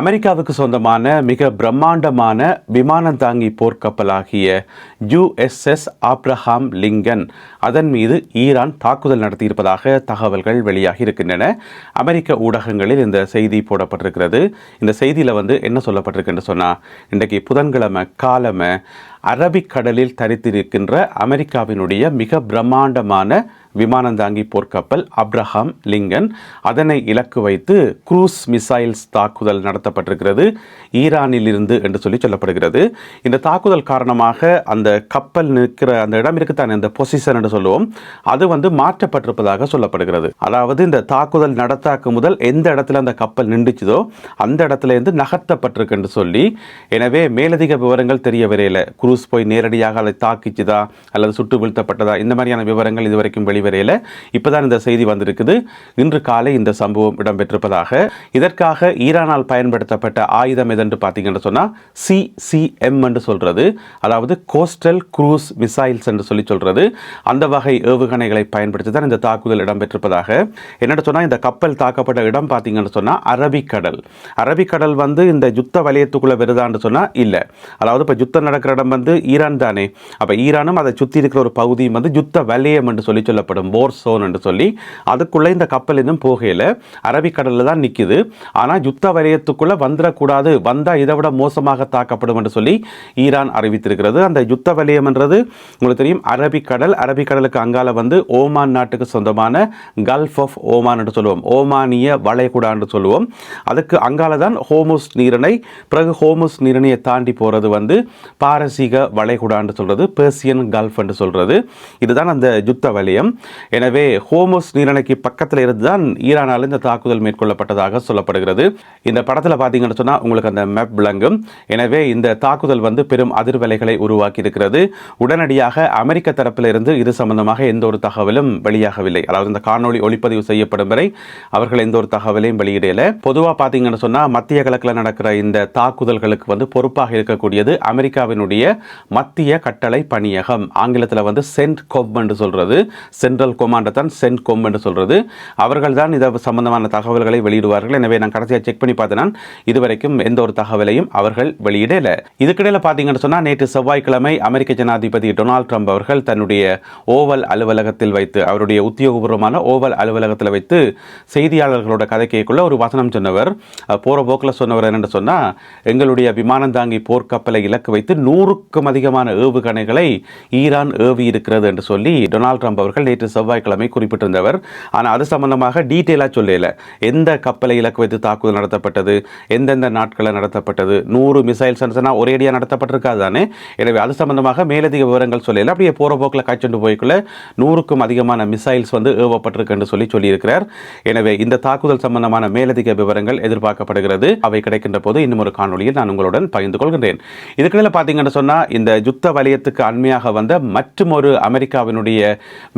அமெரிக்காவுக்கு சொந்தமான மிக பிரம்மாண்டமான விமானம் தாங்கி போர்க்கப்பலாகிய USS ஆப்ரஹாம் லிங்கன் அதன் மீது ஈரான் தாக்குதல் நடத்தியிருப்பதாக தகவல்கள் வெளியாகி இருக்கின்றன. அமெரிக்க ஊடகங்களில் இந்த செய்தி போடப்பட்டிருக்கிறது. இந்த செய்தியில் என்ன சொல்லப்பட்டிருக்குன்னு சொன்னால், இன்றைக்கு புதன்கிழமை காலமை அரபிக்கடலில் தரித்திருக்கின்ற அமெரிக்காவினுடைய மிக பிரம்மாண்டமான விமானந்தாங்கி போர்க்கப்பல் ஆப்ரஹாம் லிங்கன் அதனை இலக்கு வைத்து குரூஸ் மிசைல்ஸ் தாக்குதல் நடத்தப்பட்டிருக்கிறது ஈரானில் இருந்து என்று சொல்லப்படுகிறது. இந்த தாக்குதல் காரணமாக அந்த கப்பல் நிற்கிற அந்த இடம் இருக்குத்தானே, அந்த பொசிஷன் என்று சொல்லுவோம், அது மாற்றப்பட்டிருப்பதாக சொல்லப்படுகிறது. அதாவது இந்த தாக்குதல் நடத்தாக்கு முதல் எந்த இடத்துல அந்த கப்பல் நின்றுச்சதோ அந்த இடத்துல இருந்து நகர்த்தப்பட்டிருக்கு என்று சொல்லி, எனவே மேலதிக விவரங்கள் தெரிய வரையில குரூஸ் போய் நேரடியாக அதை தாக்கிச்சுதா அல்லது சுட்டு வீழ்த்தப்பட்டதா இந்த மாதிரியான விவரங்கள் இதுவரைக்கும் வெளிவரையில். இப்போதான் இந்த செய்தி வந்திருக்குது. இன்று காலை இந்த சம்பவம் இடம்பெற்றிருப்பதாக. இதற்காக ஈரானால் பயன்படுத்தப்பட்ட ஆயுதம் எதென்று பார்த்தீங்கன்னு சொன்னால் CCM என்று சொல்றது, அதாவது கோஸ்டல் குரூஸ் மிசைல்ஸ் என்று சொல்றது. அந்த வகை ஏவுகணைகளை பயன்படுத்தி தான் இந்த தாக்குதல் இடம்பெற்றிருப்பதாக. என்னென்னு சொன்னால், இந்த கப்பல் தாக்கப்பட்ட இடம் பார்த்தீங்கன்னு சொன்னால் அரபிக்கடல். அரபிக்கடல் இந்த யுத்த வலயத்துக்குள்ள வருதான்னு சொன்னால் இல்லை. அதாவது இப்போ யுத்தம் நடக்கிற இடம் ஈரான் தானே, அப்போ ஈரானும் அதை சுற்றி இருக்கிற ஒரு பகுதியும் யுத்த வலயம் என்று சொல்லப்படும், போர் சோன் என்று சொல்லி, அதுக்குள்ளே இந்த கப்பல் இன்னும் போகையில் அரபிக்கடலில் தான் நிற்குது. ஆனால் யுத்த வலயத்துக்குள்ளே வந்துடக்கூடாது, வந்தால் இதை விட மோசமாக தாக்கப்படும் என்று சொல்லி ஈரான் அறிவித்திருக்கிறது. அந்த யுத்த வலயம் என்றது உங்களுக்கு தெரியும், அரபிக்கடல். அரபிக்கடலுக்கு அங்கால ஓமான் நாட்டுக்கு சொந்தமான கல்ஃப் ஆஃப் ஓமான் என்று சொல்லுவோம், ஓமானிய வளைகுடா என்று சொல்லுவோம். அதுக்கு அங்கால தான் ஹோமுஸ் நீரிணை. பிறகு ஹோமுஸ் நீரிணையை தாண்டி போகிறது பாரசீக வளைகுடா என்று சொல்றது, பெர்சியன் கல்ஃப் என்று சொல்றது. இதுதான் அந்த யுத்த வலயம். எனவே ஹோமுஸ் நீரிணைக்கு பக்கத்தில் இருந்து தான் ஈரானால் இந்த தாக்குதல் மேற்கொள்ளப்பட்டதாக சொல்லப்படுகிறது. இந்த படத்தில் பார்த்தீங்கன்னு சொன்னால் உங்களுக்கு அந்த மேப் விளங்கும். எனவே இந்த தாக்குதல் பெரும் அதிர்வலைகளை உருவாக்கி இருக்கிறது. உடனடியாக அமெரிக்க தரப்பில் இருந்து இது சம்பந்தமாக எந்த ஒரு தகவலும் வெளியாகவில்லை. அதாவது இந்த காணொளி ஒளிப்பதிவு செய்யப்படும் வரை அவர்கள் எந்த ஒரு தகவலையும் வெளியிடல. பொதுவாக பார்த்தீங்கன்னு சொன்னால் மத்திய கிழக்கில் நடக்கிற இந்த தாக்குதல்களுக்கு பொறுப்பாக இருக்கக்கூடியது அமெரிக்காவினுடைய மத்திய கட்டளை பணியகம். ஆங்கிலத்தில் சென்ட்கொம் என்று சொல்றது, சென்ட்ரல் கொமாண்டை தான் சென்ட்கொம் என்று சொல்றது. அவர்கள் தான் இதை சம்பந்தமான தகவல்களை வெளியிடுவார்கள். எனவே நான் கடைசியாக செக் பண்ணி பார்த்தேன், இதுவரைக்கும் எந்த ஒரு தகவலையும் அவர்கள் வெளியிடல. இதுக்கிடையில் பார்த்தீங்கன்னு சொன்னால், நேற்று செவ்வாய்க்கிழமை அமெரிக்க ஜனாதிபதி டொனால்ட் ட்ரம்ப் அவர்கள் தன்னுடைய ஓவல் அலுவலகத்தில் வைத்து, அவருடைய உத்தியோகபூர்வமான ஓவல் அலுவலகத்தில் வைத்து செய்தியாளர்களோட கதை கேட்குள்ள ஒரு வசனம் சொன்னவர், போற போக்கில் சொன்னவர் என்னென்னு சொன்னால், எங்களுடைய விமானம் தாங்கி போர்க்கப்பலை இலக்கு வைத்து 100க்கும் அதிகமான ஏவுகணைகளை ஈரான் ஏவி இருக்கிறது என்று சொல்லி டொனால்ட் ட்ரம்ப் அவர்கள் நேற்று செவ்வாய்க்கிழமை குறிப்பிட்டிருந்தவர். ஆனால் அது சம்பந்தமாக டீட்டெயிலாக சொல்லல, எந்த கப்பலை இலக்கு வைத்து தாக்குதல் நடத்தப்பட்டது, எந்தெந்த நாட்களில் நடத்தப்பட்டது, 100 மிசைல்ஸ் ஒரேடியாக நடத்தப்பட்டிருக்காது தானே. எனவே அது சம்பந்தமாக மேலதிக விவரங்கள் சொல்லல. அப்படியே போற போக்கில் காய்ச்சொண்டு போய்க்குள்ள 100க்கும் அதிகமான மிசைல்ஸ் ஏவப்பட்டிருக்கு என்று சொல்லியிருக்கிறார். எனவே இந்த தாக்குதல் சம்பந்தமான மேலதிக விவரங்கள் எதிர்பார்க்கப்படுகிறது. அவை கிடைக்கின்ற போது இன்னும் ஒரு காணொலியில் நான் உங்களுடன் பகிர்ந்து கொள்கின்றேன். இதுக்கிடையில் பார்த்தீங்கன்னு சொன்னால், இந்த யுத்த வலயத்துக்கு அண்மையாக வந்த மற்றும் ஒரு அமெரிக்காவினுடைய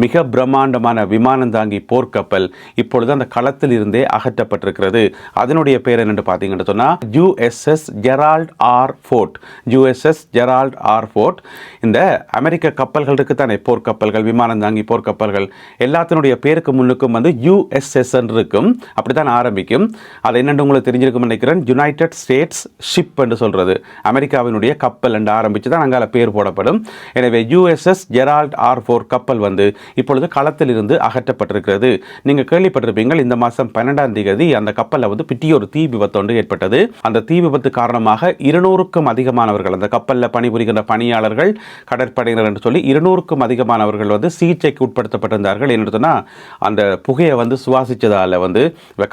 மிக பிரம்மாண்டமான விமானம் தாங்கி போர்க்கப்பல் இப்பொழுது அந்த களத்தில் இருந்தே அகற்றப்பட்டிருக்கிறது. அதனுடைய பேர் என்னென்று பார்த்தீங்கன்னு சொன்னால் USS Gerald R Ford. USS Gerald R Ford. இந்த அமெரிக்க கப்பல்கள் இருக்குத்தானே, போர்க்கப்பல்கள், விமானம் தாங்கி போர்க்கப்பல்கள், எல்லாத்தினுடைய பேருக்கு முன்னுக்கும் USS இருக்கும், அப்படித்தான் ஆரம்பிக்கும். அது என்னென்று உங்களுக்கு தெரிஞ்சிருக்கும் நினைக்கிறேன். யுனைடெட் ஸ்டேட்ஸ் ஷிப் என்று சொல்றது, அமெரிக்காவினுடைய கப்பல் என்று ஆரம்பித்து தான் அங்கால பேர் போடப்படும். எனவே USS ஜெரால்ட் ஆர் ஃபோர்ட் கப்பல் இப்பொழுது களத்தில் இருந்து அகற்றப்பட்டிருக்கிறது. நீங்கள் கேள்விப்பட்டிருப்பீங்கள், இந்த மாதம் 12ஆம் தேதி அந்த கப்பலில் பிட்டிய ஒரு தீ விபத்து ஒன்று ஏற்பட்டது. அந்த தீ விபத்து காரணமாக 200க்கும் அதிகமானவர்கள், அந்த கப்பலில் பணிபுரிகின்ற பணியாளர்கள், கடற்படையினர் என்று சொல்லி 200க்கும் அதிகமானவர்கள் சிகிச்சைக்கு உட்படுத்தப்பட்டிருந்தார்கள். என்று சொன்னால், அந்த புகையை சுவாசித்ததால்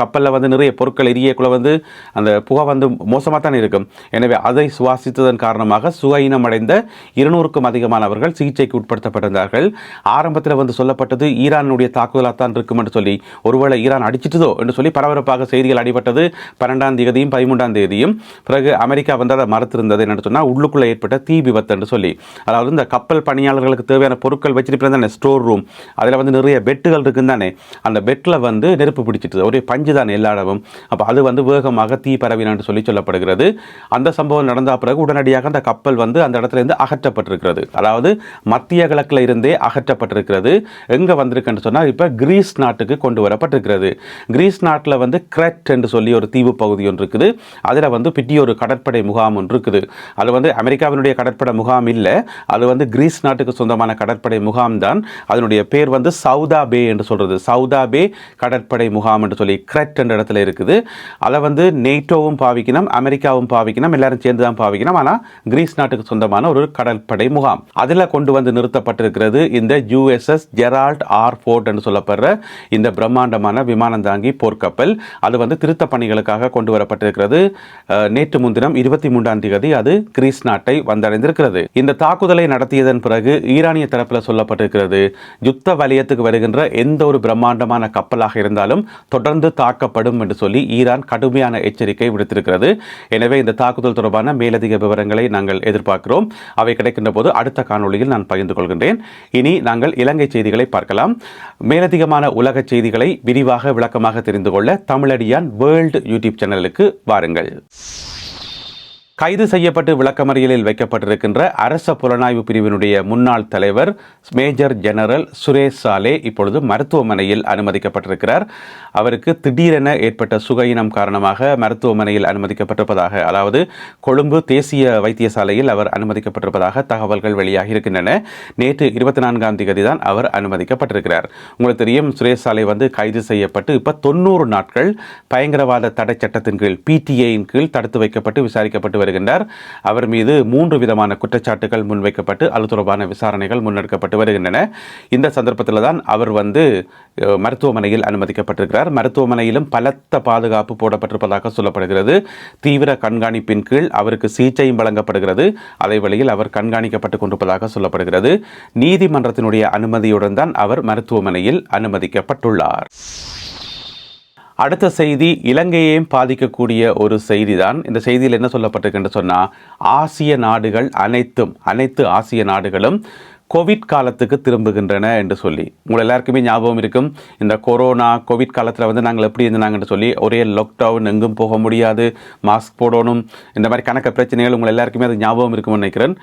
கப்பலில் நிறைய பொருட்கள் எரியக்குள்ள அந்த புகை மோசமாக தான் இருக்கும். எனவே அதை சுவாசித்ததன் காரணமாக சுகையினம் அடைந்த 200க்கும் அதிகமானவர்கள் சிகிச்சைக்கு உட்படுத்தப்பட்டிருந்தார்கள். ஆரம்பத்தில் சொல்லப்பட்டது ஈரானுடைய தாக்குதலாக தான் இருக்கும் என்று சொல்லி, ஒருவேளை ஈரான் அடிச்சிட்டதோ என்று சொல்லி பரபரப்பாக செய்திகள் அடிபட்டது 12ஆம் தேதியும் 13ஆம் தேதியும். பிறகு அமெரிக்கா அதை மறுத்திருந்தது. என்ன சொன்னால், உள்ளுக்குள்ளே ஏற்பட்ட தீ விபத்து என்று சொல்லி, அதாவது இந்த கப்பல் பணியாளர்களுக்கு தேவையான பொருட்கள் வச்சிருப்பது ஸ்டோர் ரூம், அதில் நிறைய பெட்டுகள் இருக்குன்னு தானே, அந்த பெட்டில் நெருப்பு பிடிச்சிட்டு ஒரே பஞ்சு தானே எல்லா இடமும். அப்போ அது வேகமாக தீ பரவின என்று சொல்லப்படுகிறது. அந்த சம்பவம் நடந்த பிறகு உடனடியாக அந்த கப்பல் அந்த இடத்துல இருந்து அகற்றப்பட்டிருக்கிறது. அதாவது மத்திய கிழக்கில் இருந்தே அகற்றப்பட்டிருக்கிறது. எங்கே வந்திருக்குன்னு சொன்னால் இப்போ கிரீஸ் நாட்டுக்கு கொண்டு வரப்பட்டிருக்கிறது. கிரீஸ் நாட்டில் வந்து கிரெட் என்று சொல்லி ஒரு தீவு பகுதி ஒன்று இருக்குது. அதில் வந்து பிட்டி ஒரு கடற்படை முகாம் ஒன்று இருக்குது. அது வந்து அமெரிக்காவினுடைய கடற்படை முகாம் இல்லை, அது வந்து கிரீஸ் நாட்டுக்கு சொந்தமான கடற்படை முகாம் தான். அதனுடைய பேர் வந்து சவுதா பே என்று சொல்கிறது. சவுதா பே கடற்படை முகாம் என்று சொல்லி கிரெட் என்ற இடத்துல இருக்குது. அதை வந்து நேட்டோவும் பாவிக்கணும், அமெரிக்காவும் பாவிக்கணும், எல்லாரும் சேர்ந்து தான் பாவிக்கணும். ஆனால் கிரீஸ் நாட்டுக்கு சொந்தமான ஒரு கடற்படை முகாம் அதில் கொண்டு வந்து நிறுத்தப்பட்டிருக்கிறது இந்த USS ஜெரால்ட் ஆர் ஃபோர்ட் என்று சொல்லப்படுற இந்த பிரம்மாண்டமான விமானம் தாங்கி போர்க்கப்பல். அது வந்து திருத்த பணிகளுக்காக கொண்டு வரப்பட்டிருக்கிறது. நேற்று முன்தினம் 23ஆம் தேதி அது கிரீஸ் நாட்டை வந்தடைந்திருக்கிறது. இந்த தாக்குதலை நடத்தியதன் பிறகு ஈரானிய தரப்பில் சொல்லப்பட்டிருக்கிறது, யுத்த வலயத்துக்கு வருகின்ற எந்த ஒரு பிரம்மாண்டமான கப்பலாக இருந்தாலும் தொடர்ந்து தாக்கப்படும் என்று சொல்லி ஈரான் கடுமையான எச்சரிக்கை விடுத்திருக்கிறது. எனவே இந்த தாக்குதல் தொடர்பான மேலதிக விவரங்களை நாங்கள் எதிர்பார்க்கிறோம். அவை கிடைக்கின்ற போது அடுத்த காணொளியில் நான் பகிர்ந்து கொள்கின்றேன். இனி நாங்கள் இலங்கை செய்திகளை பார்க்கலாம். மேலதிகமான உலக செய்திகளை விரிவாக விளக்கமாக தெரிந்து கொள்ள தமிழடியான் வேர்ல்டு யூடியூப் சேனலுக்கு வாருங்கள். கைது செய்யப்பட்டு விளக்கமறியலில் வைக்கப்பட்டிருக்கின்ற அரச புலனாய்வு பிரிவினுடைய முன்னாள் தலைவர் மேஜர் ஜெனரல் சுரேஷ் சாலே இப்பொழுது மருத்துவமனையில் அனுமதிக்கப்பட்டிருக்கிறார். அவருக்கு திடீரென ஏற்பட்ட சுகயினம் காரணமாக மருத்துவமனையில் அனுமதிக்கப்பட்டிருப்பதாக, அதாவது கொழும்பு தேசிய வைத்தியசாலையில் அவர் அனுமதிக்கப்பட்டிருப்பதாக தகவல்கள் வெளியாகி இருக்கின்றன. நேற்று 24ஆம் தேதி தான் அவர் அனுமதிக்கப்பட்டிருக்கிறார். உங்களுக்கு தெரியும், சுரேஷ் சாலே வந்து கைது செய்யப்பட்டு இப்போ 90 நாட்கள் பயங்கரவாத தடை சட்டத்தின் கீழ் PTA-யின் கீழ் தடுத்து வைக்கப்பட்டு விசாரிக்கப்பட்டு வருகின்றார். அவர் மீது 3 விதமான குற்றச்சாட்டுகள் முன்வைக்கப்பட்டு அது தொடர்பான விசாரணைகள் முன்னெடுக்கப்பட்டு வருகின்றன. இந்த சந்தர்ப்பத்தில் தான் அவர் வந்து மருத்துவமனையில் அனுமதிக்கப்பட்டிருக்கிறார். மருத்துவமனையிலும் பலத்த பாதுகாப்பு போடப்பட்டிருப்பதாக சொல்லப்படுகிறது. தீவிர கண்காணிப்பின் கீழ் அவருக்கு சிகிச்சையும் வழங்கப்படுகிறது. அதே வேளையில் அவர் கண்காணிக்கப்பட்டுக் கொண்டிருப்பதாக சொல்லப்படுகிறது. நீதிமன்றத்தினுடைய அனுமதியுடன் தான் அவர் மருத்துவமனையில் அனுமதிக்கப்பட்டுள்ளார். அடுத்த செய்தி இலங்கையையும் பாதிக்கக்கூடிய ஒரு செய்தி தான். இந்த செய்தியில் என்ன சொல்லப்பட்டிருக்கு என்று சொன்னால், ஆசிய நாடுகள் அனைத்து ஆசிய நாடுகளும் கோவிட் காலத்துக்கு திரும்புகின்றன என்று சொல்லி உங்கள் எல்லாருக்குமே ஞாபகம் இருக்கும். இந்த கோவிட் காலத்தில் வந்து நாங்கள் எப்படி இருந்தாங்கன்னு சொல்லி ஒரே லாக்டவுன், எங்கும் போக முடியாது, மாஸ்க் போடணும், இந்த மாதிரி கணக்க பிரச்சனைகள் உங்கள் எல்லாருக்குமே அது ஞாபகம் இருக்கும்னு நினைக்கிறேன்.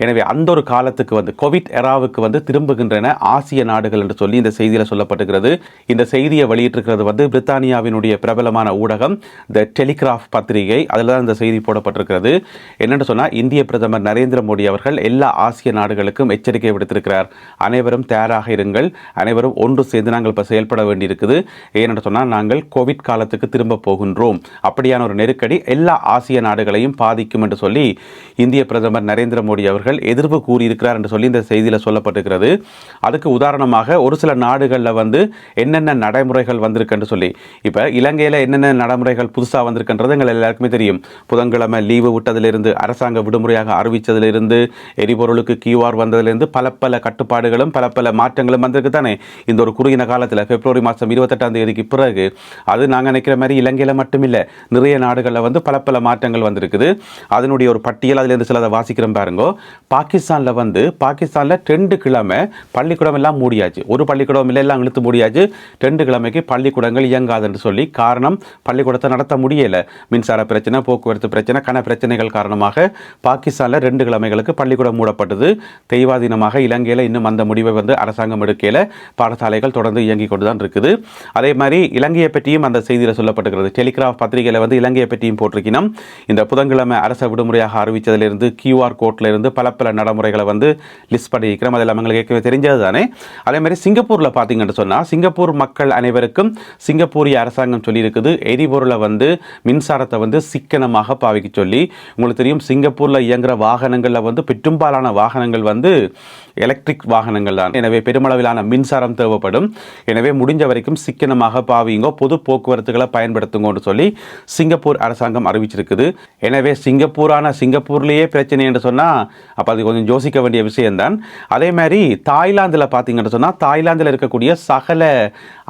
எனவே அந்த ஒரு காலத்துக்கு வந்து கோவிட் எராவுக்கு வந்து திரும்புகின்றன ஆசிய நாடுகள் என்று சொல்லி இந்த செய்தியில் சொல்லப்பட்டிருக்கிறது. இந்த செய்தியை வெளியிட்டிருக்கிறது வந்து பிரித்தானியாவினுடைய பிரபலமான ஊடகம் த டெலிகிராஃப் பத்திரிகை. அதில் தான் இந்த செய்தி போடப்பட்டிருக்கிறது. என்னென்னு சொன்னால், இந்திய பிரதமர் நரேந்திர மோடி அவர்கள் எல்லா ஆசிய நாடுகளுக்கும் எச்சரிக்கை விடுத்திருக்கிறார். அனைவரும் தயாராக இருங்கள், அனைவரும் ஒன்று சேர்ந்து நாங்கள் இப்போ செயல்பட வேண்டியிருக்குது. ஏனென்று சொன்னால், நாங்கள் கோவிட் காலத்துக்கு திரும்ப போகின்றோம். அப்படியான ஒரு நெருக்கடி எல்லா ஆசிய நாடுகளையும் பாதிக்கும் என்று சொல்லி இந்திய பிரதமர் நரேந்திர மோடி அவர்கள் எதிர்ப்பு கூறியிருக்கிறார் என்று சொல்லி இந்த செய்தியில் சொல்லப்பட்டிருக்கிறது. அதுக்கு உதாரணமாக ஒரு சில நாடுகளில் வந்து என்னென்ன நடைமுறைகள் வந்திருக்குன்னு சொல்லி, இப்போ இலங்கையில் என்னென்ன நடைமுறைகள் புதுசாக வந்திருக்கின்றது எங்கள் எல்லாருக்குமே தெரியும். புதன்கிழமை லீவு விட்டதிலிருந்து, அரசாங்க விடுமுறையாக அறிவித்ததிலிருந்து, எரிபொருளுக்கு QR வந்ததிலிருந்து பல கட்டுப்பாடுகளும் பல மாற்றங்களும் வந்திருக்கு தானே. இந்த ஒரு குறுகின காலத்தில் பிப்ரவரி மாதம் 28ஆம் தேதிக்கு பிறகு அது நாங்கள் நினைக்கிற மாதிரி இலங்கையில் மட்டும் இல்லை, நிறைய நாடுகளில் வந்து பல மாற்றங்கள் வந்திருக்குது. அதனுடைய ஒரு பட்டியல் அதிலிருந்து சிலதை வாசிக்கிறோம் பாருங்க. பாகிஸ்தானில் 2 கிழமை பள்ளிக்கூடம் எல்லாம் மூடியாச்சு. ஒரு பள்ளிக்கூடம் இல்லை, எல்லாம் இழுத்து மூடியாச்சு. 2 கிழமைக்கு பள்ளிக்கூடங்கள் இயங்காது என்று சொல்லி, காரணம் பள்ளிக்கூடத்தை நடத்த முடியலை. மின்சார பிரச்சனை, போக்குவரத்து பிரச்சனை, பிரச்சனைகள் காரணமாக பாகிஸ்தானில் 2 கிழமைகளுக்கு பள்ளிக்கூடம் மூடப்பட்டது. தெய்வாதீனமாக இலங்கையில் இன்னும் அந்த முடிவை வந்து அரசாங்கம் எடுக்கையில் பாடசாலைகள் தொடர்ந்து இயங்கிக் கொண்டுதான் இருக்குது. அதே மாதிரி இலங்கையை பற்றியும் அந்த செய்தியில் சொல்லப்பட்டிருக்கிறது. டெலிகிராஃப் பத்திரிகையில் வந்து இலங்கையை பற்றியும் போட்டிருக்கணும். இந்த புதன்கிழமை அரச விடுமுறையாக அறிவித்ததிலிருந்து QR கோட்டில் இருந்து பல நடைமுறைகளை வந்து லிஸ்ட் பண்ணியிருக்கிறோம். அதெல்லாம் அவங்களுக்கு ஏற்கனவே தெரிஞ்சது தானே. அதே மாதிரி சிங்கப்பூரில் பார்த்தீங்கன்னு சொன்னால், சிங்கப்பூர் மக்கள் அனைவருக்கும் சிங்கப்பூரிய அரசாங்கம் சொல்லியிருக்குது, எரிபொருளை வந்து மின்சாரத்தை வந்து சிக்கனமாக பாவிக்க சொல்லி. உங்களுக்கு தெரியும், சிங்கப்பூரில் இயங்குகிற வாகனங்களில் வந்து பெரும்பாலான வாகனங்கள் வந்து எலக்ட்ரிக் வாகனங்கள் தான். எனவே பெருமளவிலான மின்சாரம் தேவைப்படும். எனவே முடிஞ்ச வரைக்கும் சிக்கனமாக பாவிங்கோ, பொது போக்குவரத்துகளை பயன்படுத்துங்கன்னு சொல்லி சிங்கப்பூர் அரசாங்கம் அறிவிச்சிருக்குது. எனவே சிங்கப்பூர்லேயே பிரச்சனை என்று சொன்னால் அப்போ அது கொஞ்சம் யோசிக்க வேண்டிய விஷயம்தான். அதே மாதிரி தாய்லாந்தில் பார்த்தீங்கன்னு சொன்னால், தாய்லாந்தில் இருக்கக்கூடிய சகல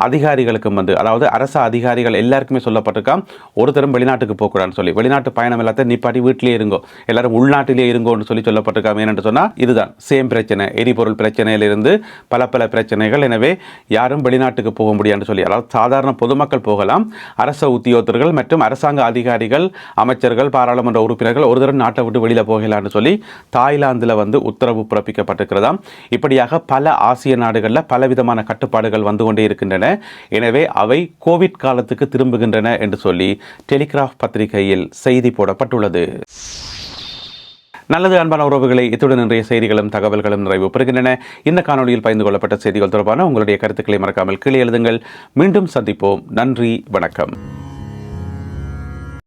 அதிகாரிகளுக்கும் வந்து, அதாவது அரச அதிகாரிகள் எல்லாருக்குமே சொல்லப்பட்டிருக்கான், ஒரு தரம் வெளிநாட்டுக்கு போகக்கூடாதுன்னு சொல்லி. வெளிநாட்டு பயணம் எல்லாத்தையும் நிப்பாட்டி வீட்டிலே இருங்கோ, எல்லாரும் உள்நாட்டிலே இருங்கோன்னு சொல்லி சொல்லப்பட்டிருக்காங்க. ஏன்னு சொன்னால் இதுதான் சேம் பிரச்சனை. எரிபொருள் பிரச்சனையிலிருந்து பல பிரச்சனைகள். எனவே யாரும் வெளிநாட்டுக்கு போக முடியாது சொல்லி, அதாவது சாதாரண பொதுமக்கள் போகலாம். அரச உத்தியோகத்தர்கள் மற்றும் அரசாங்க அதிகாரிகள், அமைச்சர்கள், பாராளுமன்ற உறுப்பினர்கள் ஒரு தடவை நாட்டை விட்டு வெளியில் போகலான்னு சொல்லி தாய்லாந்தில் உத்தரவு பிறப்பிக்கப்பட்டிருக்கிறதாம். இப்படியாக பல ஆசிய நாடுகளில் பலவிதமான கட்டுப்பாடுகள் வந்து கொண்டே இருக்கின்றன. எனவே அவை கோவிட் காலத்துக்கு திரும்புகின்றன என்று சொல்லி டெலிகிராஃப் பத்திரிகையில் செய்தி போடப்பட்டுள்ளது. நல்லது அன்பான உறவுகளை, இத்துடன் இன்றைய செய்திகளும் தகவல்களும் நிறைவு பெறுகின்றன. இந்த காணொலியில் பகிர்ந்து கொள்ளப்பட்ட செய்திகள் தொடர்பான உங்களுடைய கருத்துக்களை மறக்காமல் கீழே எழுதுங்கள். மீண்டும் சந்திப்போம். நன்றி, வணக்கம்.